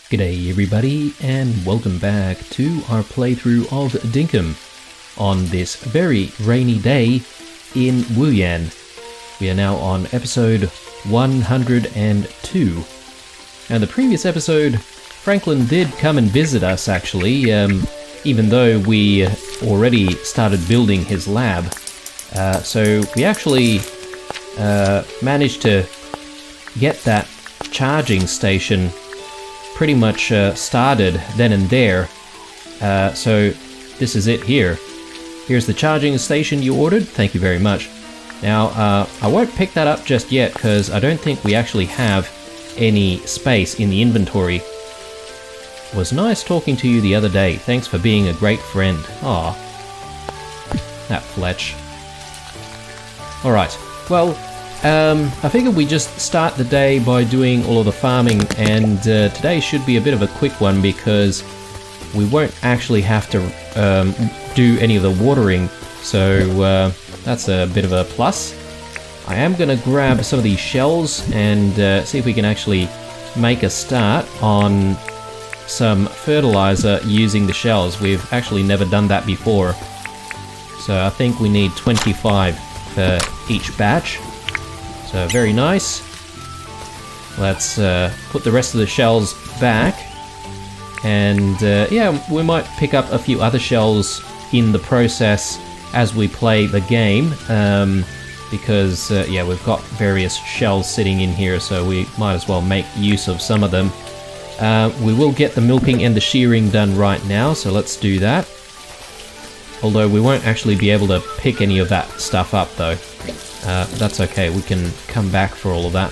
G'day everybody, and welcome back to our playthrough of Dinkum on this very rainy day in Wuyan. We are now on episode 102. Now the previous episode, Franklyn did come and visit us actually, even though we already started building his lab. So we actually managed to get that charging station pretty much started then and there. So this is it here. Here's the charging station you ordered. Thank you very much. Now, I won't pick that up just yet because I don't think we actually have any space in the inventory. It was nice talking to you the other day. Thanks for being a great friend. Aw. That Fletch. Alright, well, I figured we just start the day by doing all of the farming, and today should be a bit of a quick one because we won't actually have to do any of the watering, so that's a bit of a plus. I am going to grab some of these shells and see if we can actually make a start on some fertilizer using the shells. We've actually never done that before, so I think we need 25 for each batch. So very nice. Let's put the rest of the shells back, and yeah, we might pick up a few other shells in the process as we play the game, because yeah, we've got various shells sitting in here, so we might as well make use of some of them. We will get the milking and the shearing done right now, so let's do that. Although we won't actually be able to pick any of that stuff up though. That's okay, we can come back for all of that.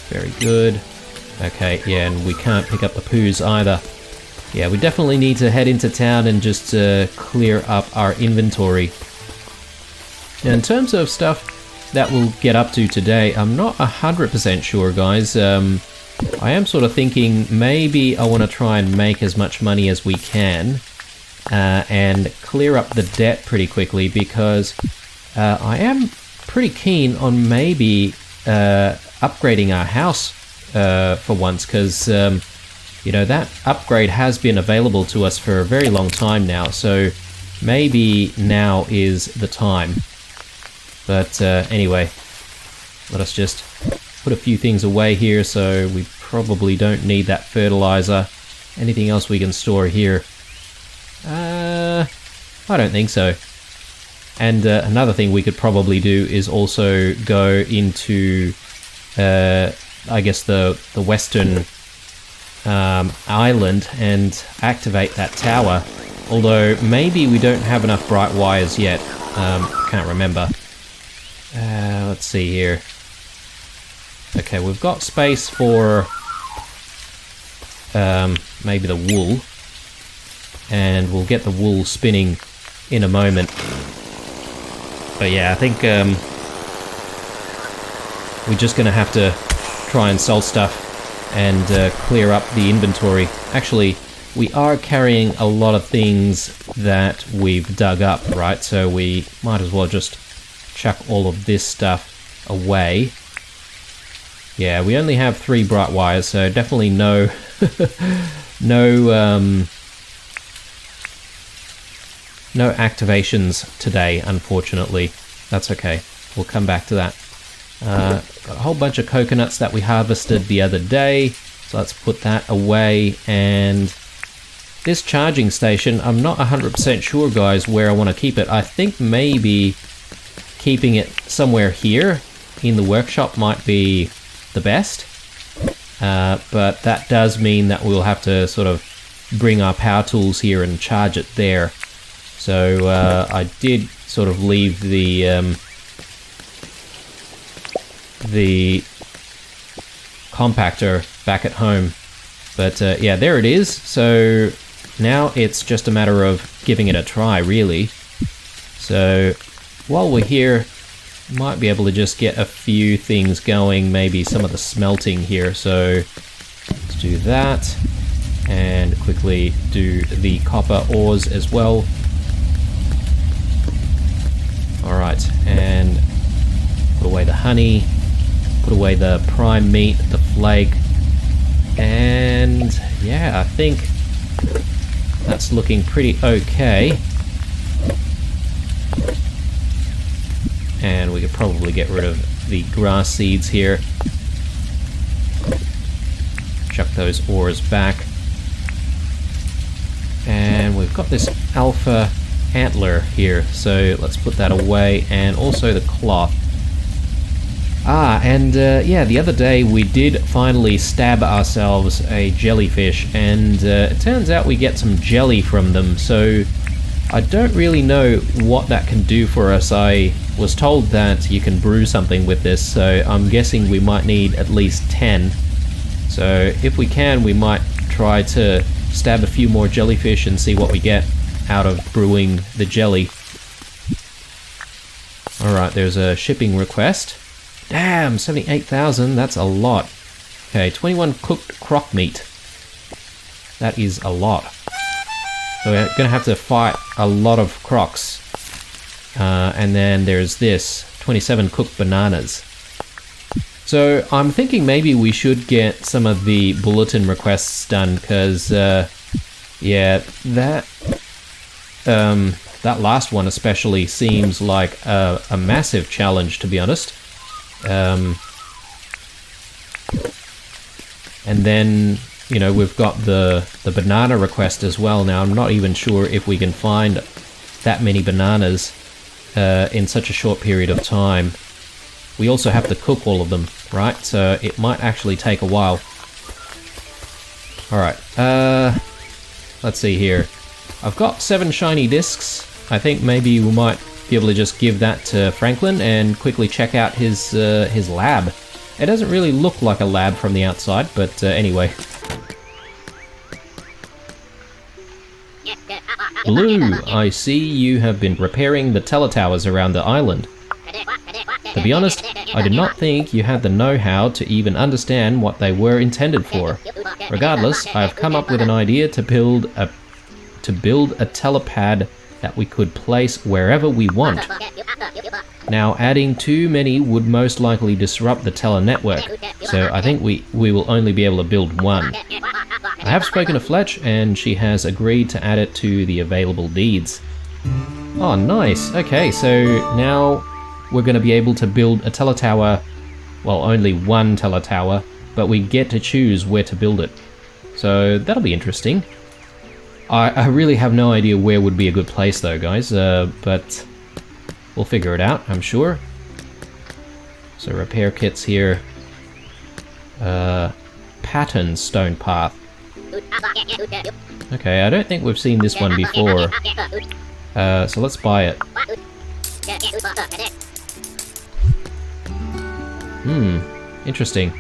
Very good. Okay, yeah, and we can't pick up the poos either. Yeah, we definitely need to head into town and just clear up our inventory. Now, in terms of stuff that we'll get up to today, I'm not 100% sure, guys. I am sort of thinking maybe I want to try and make as much money as we can. And clear up the debt pretty quickly, because I am pretty keen on maybe upgrading our house for once, because you know, that upgrade has been available to us for a very long time now, so maybe now is the time. But anyway, let us just put a few things away here, so we probably don't need that fertilizer. Anything else we can store here? I don't think so. And another thing we could probably do is also go into, I guess, the western island and activate that tower. Although maybe we don't have enough bright wires yet. Can't remember. Let's see here. Okay, we've got space for maybe the wool. And we'll get the wool spinning in a moment. But yeah, I think we're just going to have to try and sell stuff and clear up the inventory. Actually, we are carrying a lot of things that we've dug up, right? So we might as well just chuck all of this stuff away. Yeah, we only have 3 bright wires, so definitely no no activations today, unfortunately. That's okay. We'll come back to that. Got a whole bunch of coconuts that we harvested the other day, so let's put that away. And this charging station, I'm not 100% sure, guys, where I want to keep it. I think maybe keeping it somewhere here in the workshop might be the best. But that does mean that we'll have to sort of bring our power tools here and charge it there. So I did sort of leave the compactor back at home, but yeah, there it is. So now it's just a matter of giving it a try, really. So while we're here, might be able to just get a few things going, maybe some of the smelting here. So let's do that, and quickly do the copper ores as well. Alright, and put away the honey, put away the prime meat, the flake, And yeah, I think that's looking pretty okay. And we could probably get rid of the grass seeds here. Chuck those ores back. And we've got this alpha antler here, so let's put that away, and also the cloth. Yeah, the other day we did finally stab ourselves a jellyfish, and it turns out we get some jelly from them, so I don't really know what that can do for us. I was told that you can brew something with this, so I'm guessing we might need at least 10. So if we can, we might try to stab a few more jellyfish and see what we get out of brewing the jelly. Alright, there's a shipping request. Damn, 78,000, that's a lot. Okay, 21 cooked croc meat. That is a lot. So we're gonna have to fight a lot of crocs. And then there's this, 27 cooked bananas. So I'm thinking maybe we should get some of the bulletin requests done, because yeah, that last one especially seems like a massive challenge, to be honest. And then, you know, we've got the banana request as well. Now I'm not even sure if we can find that many bananas in such a short period of time. We also have to cook all of them, right? So it might actually take a while. Alright, let's see here. I've got 7 shiny discs. I think maybe we might be able to just give that to Franklyn and quickly check out his lab. It doesn't really look like a lab from the outside, but anyway. Blue, I see you have been repairing the teletowers around the island. To be honest, I did not think you had the know-how to even understand what they were intended for. Regardless, I have come up with an idea to build a telepad that we could place wherever we want. Now, adding too many would most likely disrupt the tele network, so I think we will only be able to build one. I have spoken to Fletch, and she has agreed to add it to the available deeds. Oh, nice. Okay, so now we're going to be able to build a teletower, well, only one teletower, but we get to choose where to build it. So that'll be interesting. I really have no idea where would be a good place though, guys, but we'll figure it out, I'm sure. So repair kits here. Pattern stone path. Okay, I don't think we've seen this one before. So let's buy it. Interesting.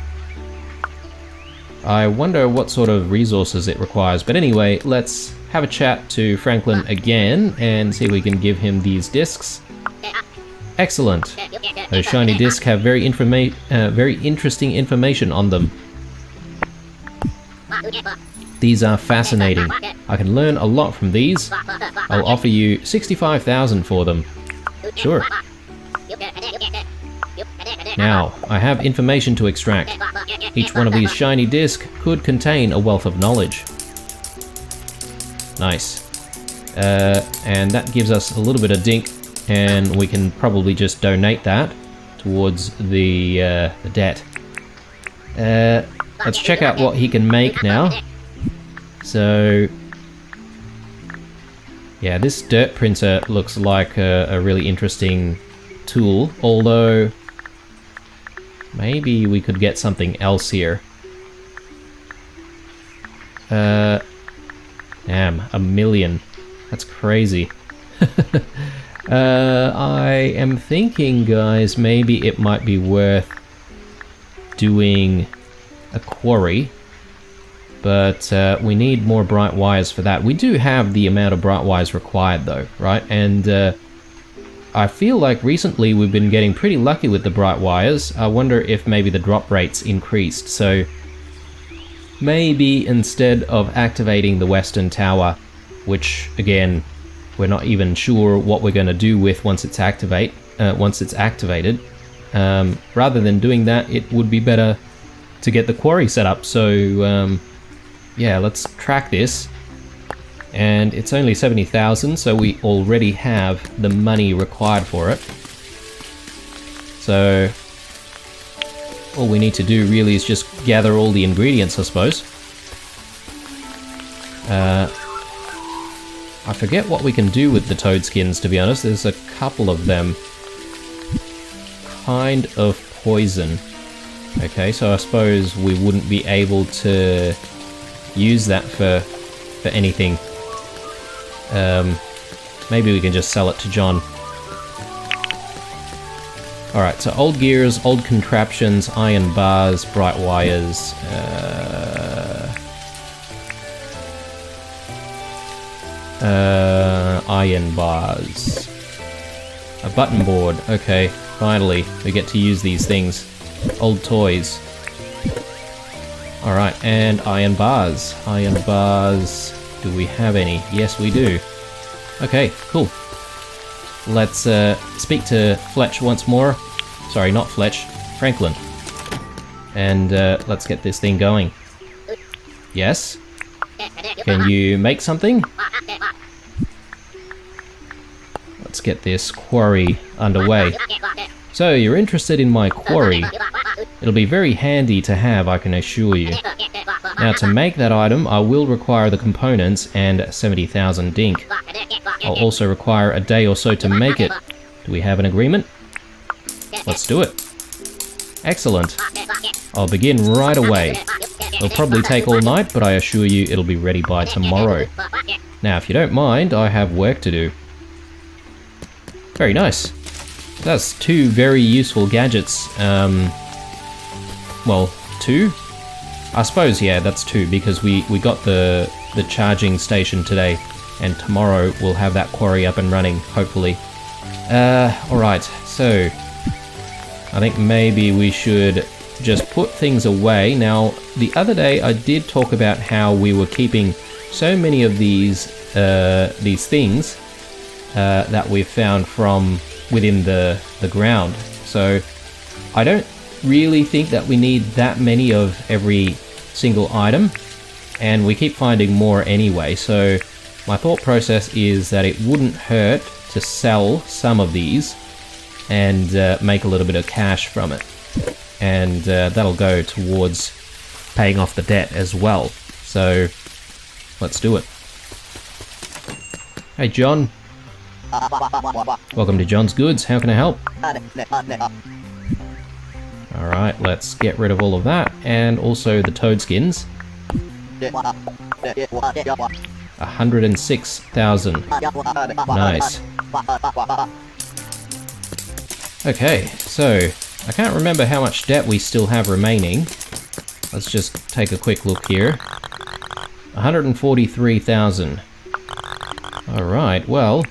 I wonder what sort of resources it requires, but anyway, let's have a chat to Franklyn again and see if we can give him these discs. Excellent. Those shiny discs have very interesting information on them. These are fascinating. I can learn a lot from these. I'll offer you 65,000 for them. Sure. Now, I have information to extract. Each one of these shiny discs could contain a wealth of knowledge. Nice. And that gives us a little bit of dink, and we can probably just donate that towards the debt. Let's check out what he can make now. So, yeah, this dirt printer looks like a really interesting tool, although maybe we could get something else here. Damn, 1 million. That's crazy. I am thinking, guys, maybe it might be worth doing a quarry, but we need more bright wires for that. We do have the amount of bright wires required though, right? And I feel like recently we've been getting pretty lucky with the bright wires. I wonder if maybe the drop rates increased, so maybe instead of activating the western tower, which again we're not even sure what we're going to do with once it's activated, rather than doing that, it would be better to get the quarry set up. So yeah, let's track this. And it's only 70,000, so we already have the money required for it. So all we need to do really is just gather all the ingredients, I suppose. I forget what we can do with the toad skins, to be honest. There's a couple of them. Kind of poison. Okay, so I suppose we wouldn't be able to use that for anything. Maybe we can just sell it to John. Alright, so old gears, old contraptions, iron bars, bright wires, iron bars. A button board. Okay, finally, we get to use these things. Old toys. Alright, and iron bars. Iron bars. Do we have any? Yes, we do. Okay, cool. Let's speak to Fletch once more. Sorry, not Fletch. Franklyn. And let's get this thing going. Yes? Can you make something? Let's get this quarry underway. So, you're interested in my quarry. It'll be very handy to have, I can assure you. Now, to make that item, I will require the components and 70,000 dink. I'll also require a day or so to make it. Do we have an agreement? Let's do it. Excellent. I'll begin right away. It'll probably take all night, but I assure you it'll be ready by tomorrow. Now, if you don't mind, I have work to do. Very nice. That's two very useful gadgets. Well, two? I suppose, yeah, that's two, because we got the charging station today, and tomorrow we'll have that quarry up and running, hopefully. Alright, so I think maybe we should just put things away. Now, the other day I did talk about how we were keeping so many of these things that we've found from within the ground. So I don't really think that we need that many of every single item, and we keep finding more anyway. So my thought process is that it wouldn't hurt to sell some of these and make a little bit of cash from it, and that'll go towards paying off the debt as well. So let's do it. Hey John. Welcome to John's Goods. How can I help? Alright, let's get rid of all of that, and also the toad skins. 106,000. Nice. Okay, so I can't remember how much debt we still have remaining. Let's just take a quick look here. 143,000. Alright, well,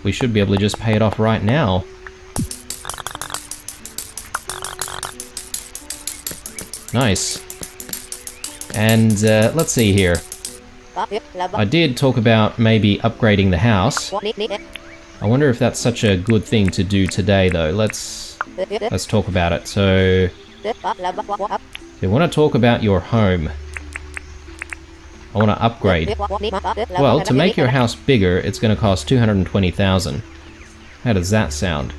we should be able to just pay it off right now. Nice. And let's see here. I did talk about maybe upgrading the house. I wonder if that's such a good thing to do today, though. Let's talk about it. So, you want to talk about your home. I want to upgrade. Well, to make your house bigger, it's going to cost 220,000. How does that sound?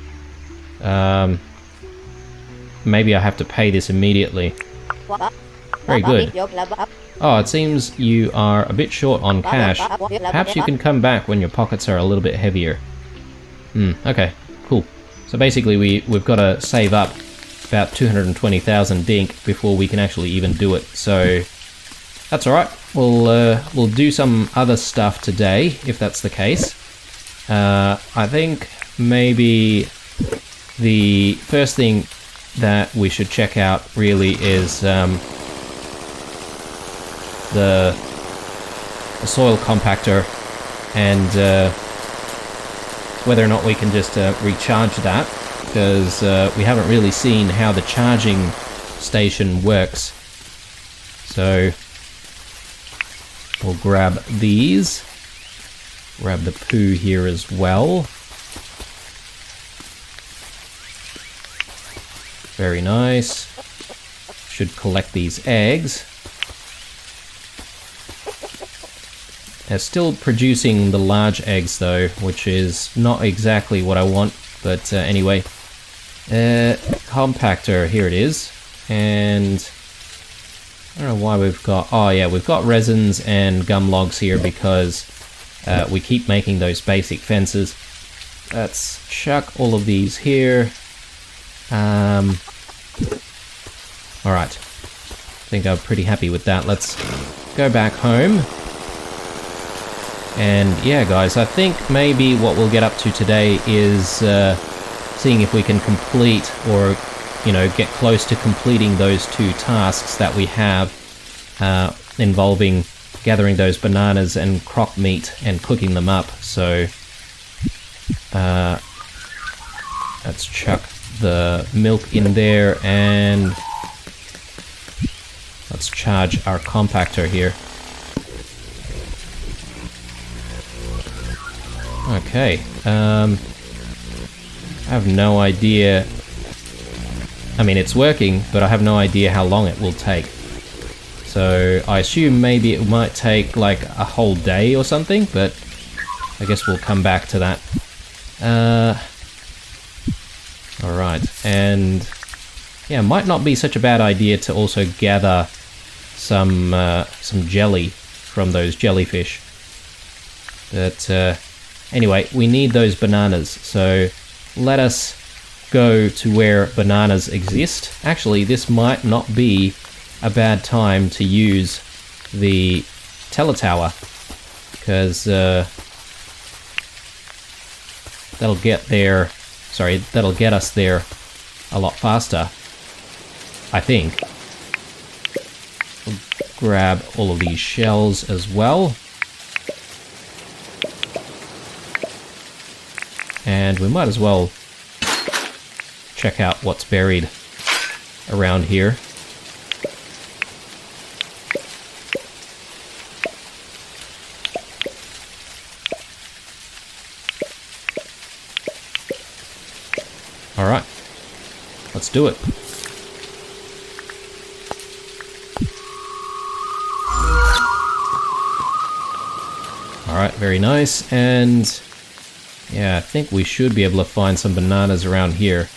Maybe I have to pay this immediately. Very good. Oh, it seems you are a bit short on cash. Perhaps you can come back when your pockets are a little bit heavier. Okay, cool. So basically we've got to save up about 220,000 dink before we can actually even do it. So that's alright. We'll do some other stuff today, if that's the case. I think maybe the first thing that we should check out really is the soil compactor, and whether or not we can just recharge that, because we haven't really seen how the charging station works. So we'll grab these, grab the poo here as well. Very nice. should collect these eggs. They're still producing the large eggs though, which is not exactly what I want, but anyway. Compactor, here it is. And I don't know why we've got... Oh yeah, we've got resins and gum logs here because we keep making those basic fences. Let's chuck all of these here. Alright. I think I'm pretty happy with that. Let's go back home. And yeah, guys, I think maybe what we'll get up to today is seeing if we can complete or, you know, get close to completing those 2 tasks that we have involving gathering those bananas and croc meat and cooking them up. So let's chuck the milk in there and let's charge our compactor here. Okay, I have no idea. I mean, it's working, but I have no idea how long it will take. So I assume maybe it might take like a whole day or something, but I guess we'll come back to that. Alright, and yeah, it might not be such a bad idea to also gather some jelly from those jellyfish. But anyway, we need those bananas, so let us go to where bananas exist. Actually, this might not be a bad time to use the teletower, because that'll get us there a lot faster, I think. We'll grab all of these shells as well. And we might as well check out what's buried around here. Alright, let's do it. Alright, very nice, and yeah, I think we should be able to find some bananas around here.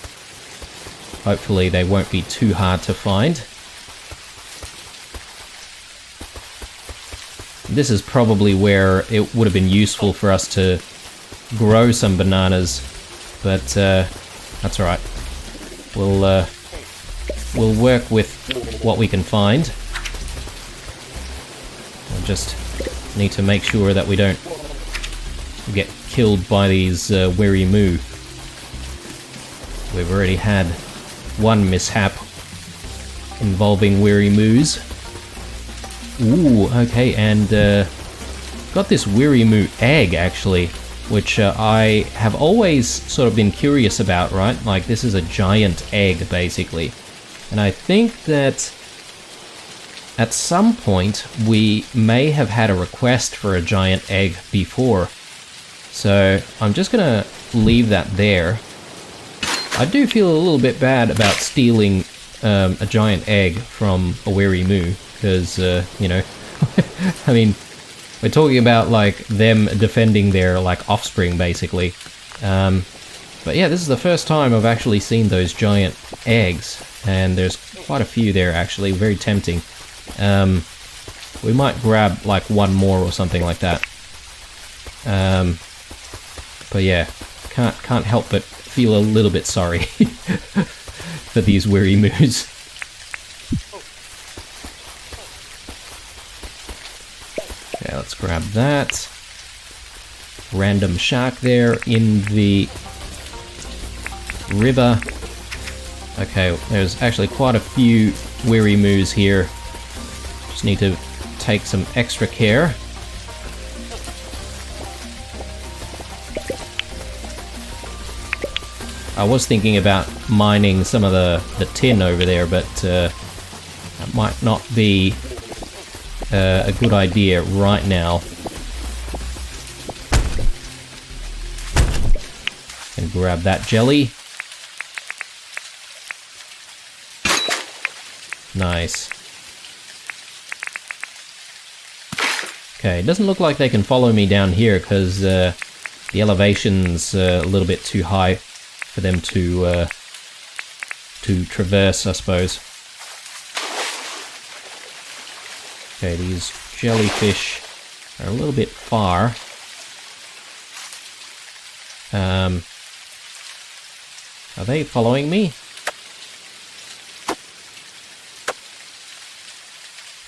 Hopefully they won't be too hard to find. This is probably where it would have been useful for us to grow some bananas, but that's alright. We'll work with what we can find. We'll just need to make sure that we don't get killed by these weary moo. We've already had one mishap involving weary moos. Ooh, okay, and got this weary moo egg actually, which I have always sort of been curious about, right? Like, this is a giant egg basically, and I think that at some point we may have had a request for a giant egg before. So I'm just gonna leave that there. I do feel a little bit bad about stealing a giant egg from a weary moo, because, you know, I mean, we're talking about, like, them defending their, like, offspring, basically. But yeah, this is the first time I've actually seen those giant eggs, and there's quite a few there, actually, very tempting. We might grab, like, one more or something like that. But yeah, can't help but feel a little bit sorry for these weary moos. Okay, let's grab that. Random shark there in the river. Okay, there's actually quite a few weary moos here. Just need to take some extra care. I was thinking about mining some of the tin over there, but that might not be a good idea right now. And grab that jelly. Nice. Okay, it doesn't look like they can follow me down here because the elevation's a little bit too high for them to traverse, I suppose. Okay, these jellyfish are a little bit far. Are they following me?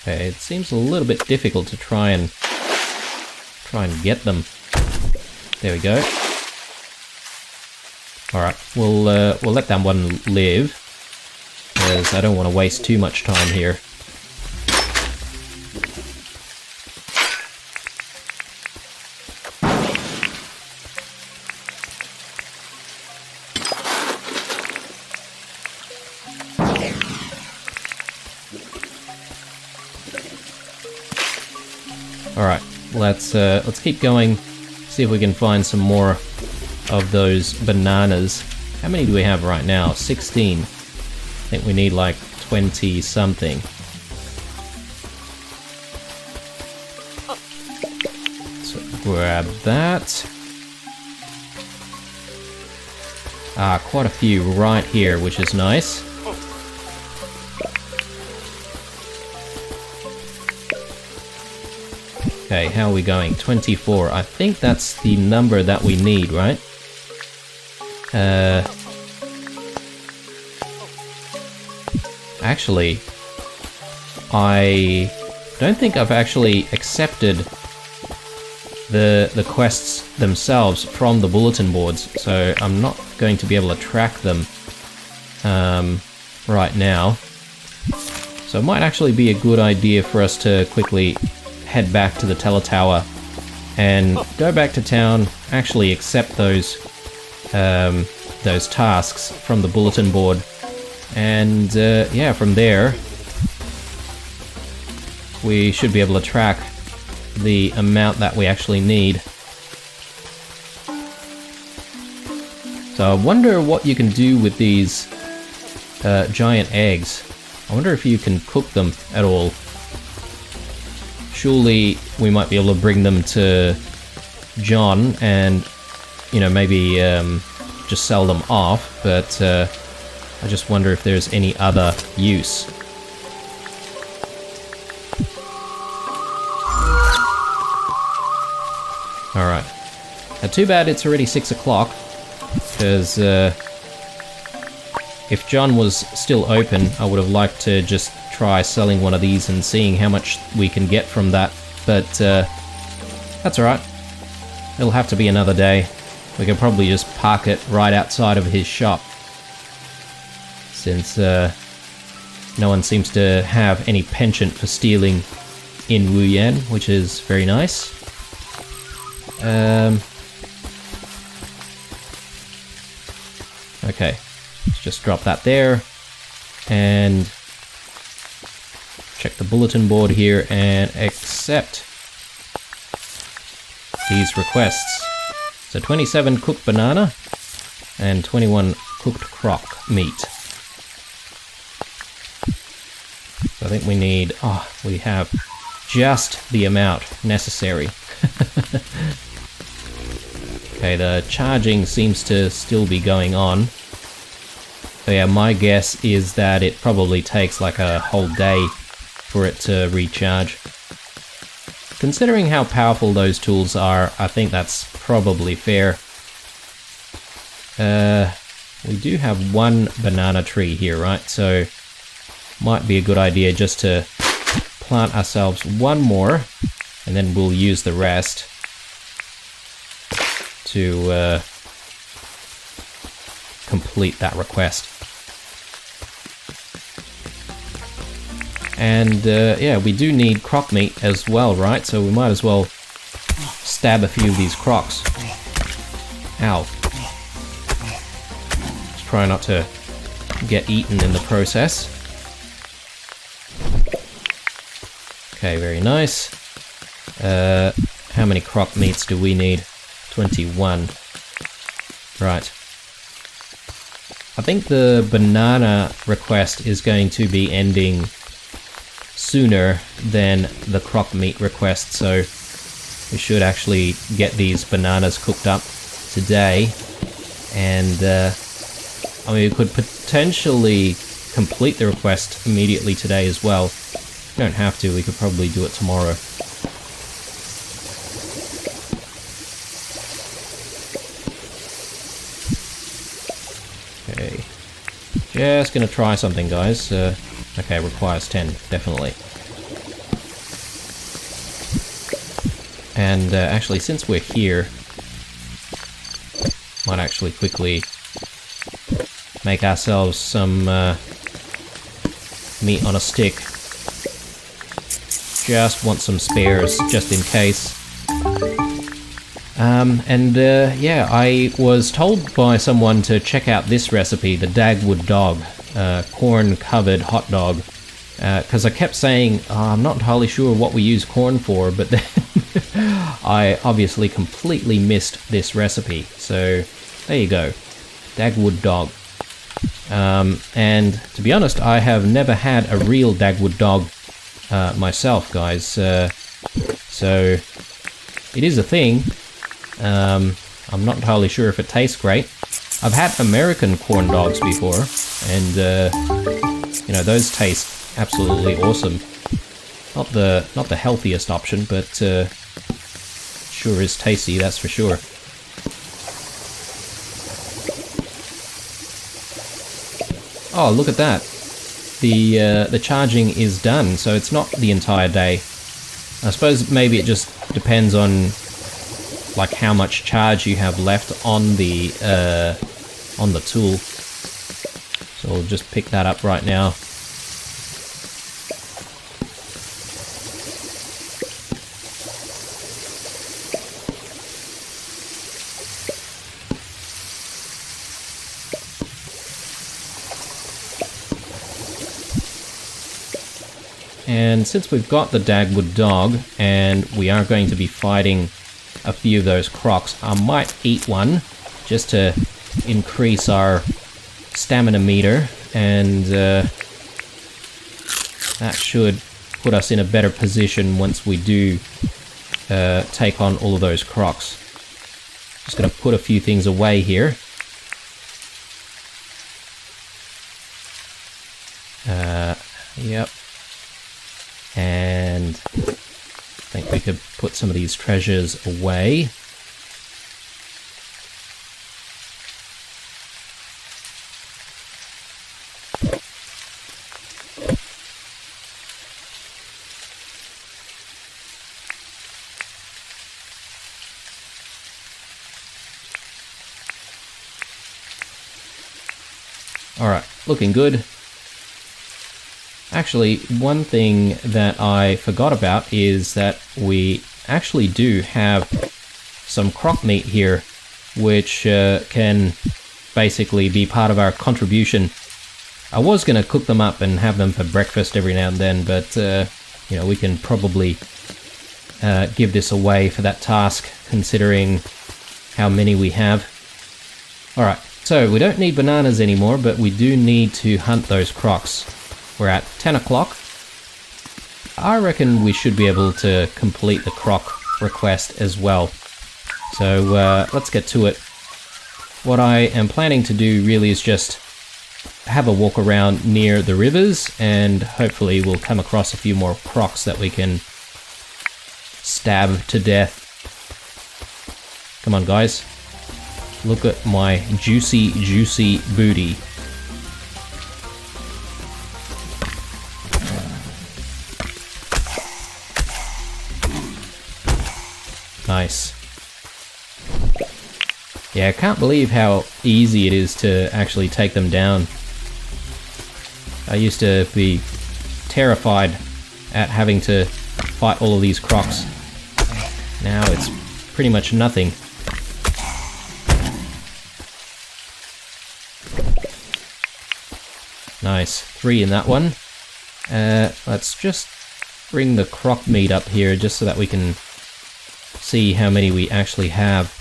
Okay, it seems a little bit difficult to try and get them. There we go. Alright, we'll let that one live, because I don't want to waste too much time here. Alright, let's keep going, see if we can find some more of those bananas. How many do we have right now? 16. I think we need like 20 something. So grab that. Ah, quite a few right here, which is nice. Okay, how are we going? 24. I think that's the number that we need, right? Actually, I don't think I've actually accepted the quests themselves from the bulletin boards, so I'm not going to be able to track them right now. So it might actually be a good idea for us to quickly head back to the teletower and go back to town, actually accept those tasks from the bulletin board, and yeah, from there we should be able to track the amount that we actually need. So I wonder what you can do with these giant eggs. I wonder if you can cook them at all. Surely we might be able to bring them to John and, you know, maybe just sell them off, but I just wonder if there's any other use. Alright. Now, too bad it's already 6 o'clock, because if John was still open, I would have liked to just try selling one of these and seeing how much we can get from that, but that's alright. It'll have to be another day. We could probably just park it right outside of his shop, since no one seems to have any penchant for stealing in Wuyan, which is very nice. Okay, let's just drop that there, and check the bulletin board here and accept these requests. So 27 cooked banana and 21 cooked croc meat. So I think we need, we have just the amount necessary. Okay, the charging seems to still be going on. So yeah, my guess is that it probably takes like a whole day for it to recharge. Considering how powerful those tools are, I think that's probably fair. We do have one banana tree here, right? So might be a good idea just to plant ourselves one more, and then we'll use the rest to complete that request. And yeah, we do need croc meat as well, right? So we might as well stab a few of these crocs. Ow. Let's try not to get eaten in the process. Okay, very nice. How many croc meats do we need? 21. Right. I think the banana request is going to be ending sooner than the croc meat request, so we should actually get these bananas cooked up today. And I mean, we could potentially complete the request immediately today as well. We don't have to, we could probably do it tomorrow. Okay, just gonna try something, guys. Okay, requires 10, definitely. And actually, since we're here, might actually quickly make ourselves some meat on a stick. Just want some spares, just in case. Yeah, I was told by someone to check out this recipe, the Dagwood Dog, corn-covered hot dog. Because I kept saying, oh, I'm not entirely sure what we use corn for, but then I obviously completely missed this recipe. So, there you go. Dagwood Dog. And to be honest, I have never had a real Dagwood dog myself, guys. So it is a thing. I'm not entirely sure if it tastes great. I've had American corn dogs before, and you know, those taste absolutely awesome. Not the healthiest option, but sure is tasty, that's for sure. Oh, look at that. The charging is done, so it's not the entire day. I suppose maybe it just depends on like how much charge you have left on the tool. So we'll just pick that up right now. And since we've got the Dagwood Dog, and we are going to be fighting a few of those crocs, I might eat one, just to increase our stamina meter, and that should put us in a better position once we do take on all of those crocs. Just gonna put a few things away here. Yep. And I think we could put some of these treasures away. Alright, looking good. Actually, one thing that I forgot about is that we actually do have some croc meat here, which can basically be part of our contribution. I was going to cook them up and have them for breakfast every now and then, but you know, we can probably give this away for that task, considering how many we have. Alright, so we don't need bananas anymore, but we do need to hunt those crocs. We're at 10 o'clock. I reckon we should be able to complete the croc request as well. So let's get to it. What I am planning to do really is just have a walk around near the rivers, and hopefully we'll come across a few more crocs that we can stab to death. Come on, guys. Look at my juicy, juicy booty. Nice. Yeah, I can't believe how easy it is to actually take them down. I used to be terrified at having to fight all of these crocs. Now it's pretty much nothing. Nice. 3 in that one. Let's just bring the croc meat up here just so that we can see how many we actually have.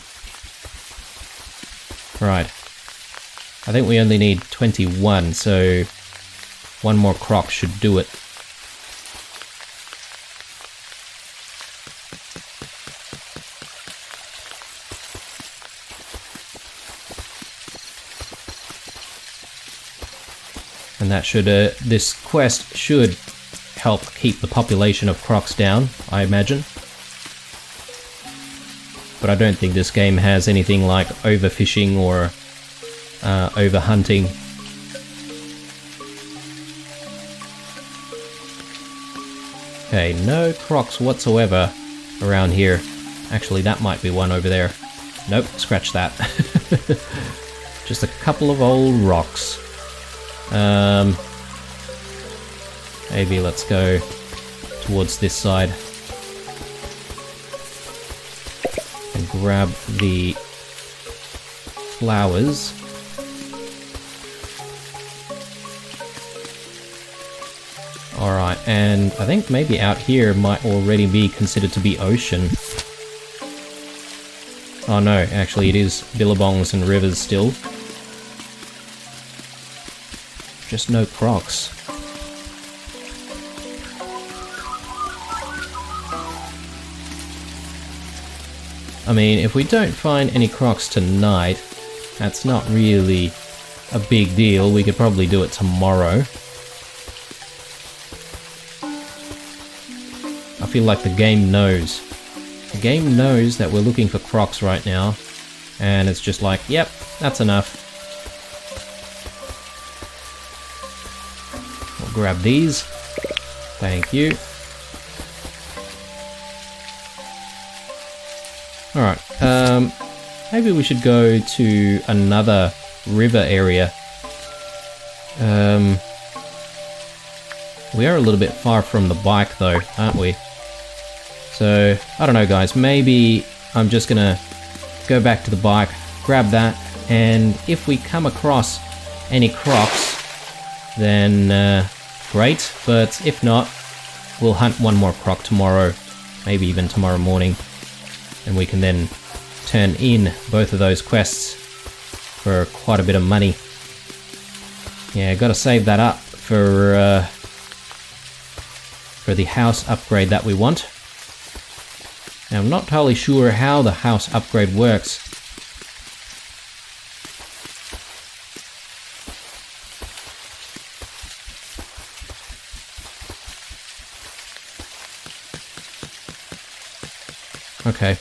Right. I think we only need 21, so one more croc should do it. And that should, this quest should help keep the population of crocs down, I imagine. But I don't think this game has anything like overfishing or overhunting. Okay, no crocs whatsoever around here. Actually, that might be one over there. Nope, scratch that. Just a couple of old rocks. Maybe let's go towards this side and grab the flowers. Alright, and I think maybe out here might already be considered to be ocean. Oh no, actually it is billabongs and rivers still. Just no crocs. I mean, if we don't find any crocs tonight, that's not really a big deal. We could probably do it tomorrow. I feel like the game knows. The game knows that we're looking for crocs right now, and it's just like, yep, that's enough. We'll grab these. Thank you. Alright, maybe we should go to another river area. We are a little bit far from the bike though, aren't we? So, I don't know guys, maybe I'm just gonna go back to the bike, grab that, and if we come across any crocs, then great, but if not, we'll hunt one more croc tomorrow, maybe even tomorrow morning. And we can then turn in both of those quests for quite a bit of money. Yeah, gotta save that up for the house upgrade that we want. Now, I'm not entirely sure how the house upgrade works. Okay.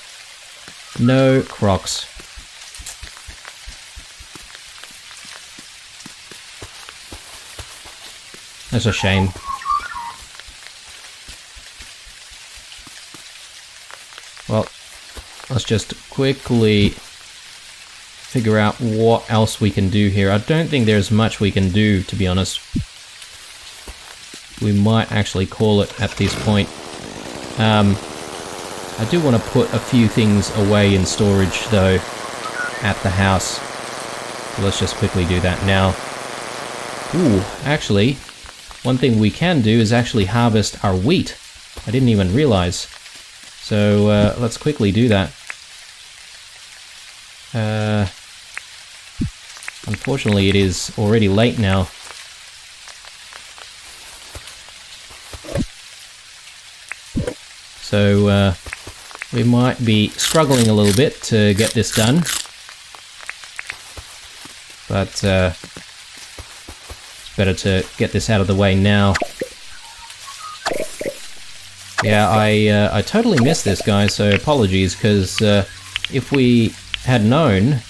No crocs. That's a shame. Well, let's just quickly figure out what else we can do here. I don't think there's much we can do, to be honest. We might actually call it at this point. I do want to put a few things away in storage, though, at the house. So let's just quickly do that now. Ooh, actually, one thing we can do is actually harvest our wheat. I didn't even realize. So let's quickly do that. Unfortunately, it is already late now. So we might be struggling a little bit to get this done. But it's better to get this out of the way now. Yeah, I totally missed this, guys, so apologies, because if we had known,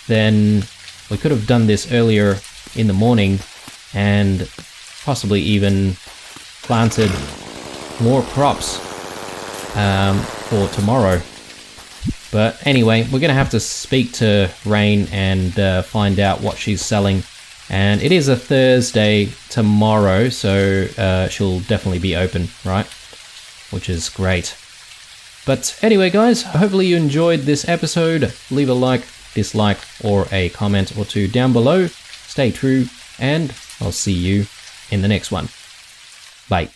then we could have done this earlier in the morning and possibly even planted more crops for tomorrow. But anyway, we're going to have to speak to Rain and find out what she's selling. And it is a Thursday tomorrow, so she'll definitely be open, right? Which is great. But anyway, guys, hopefully you enjoyed this episode. Leave a like, dislike, or a comment or two down below. Stay true, and I'll see you in the next one. Bye.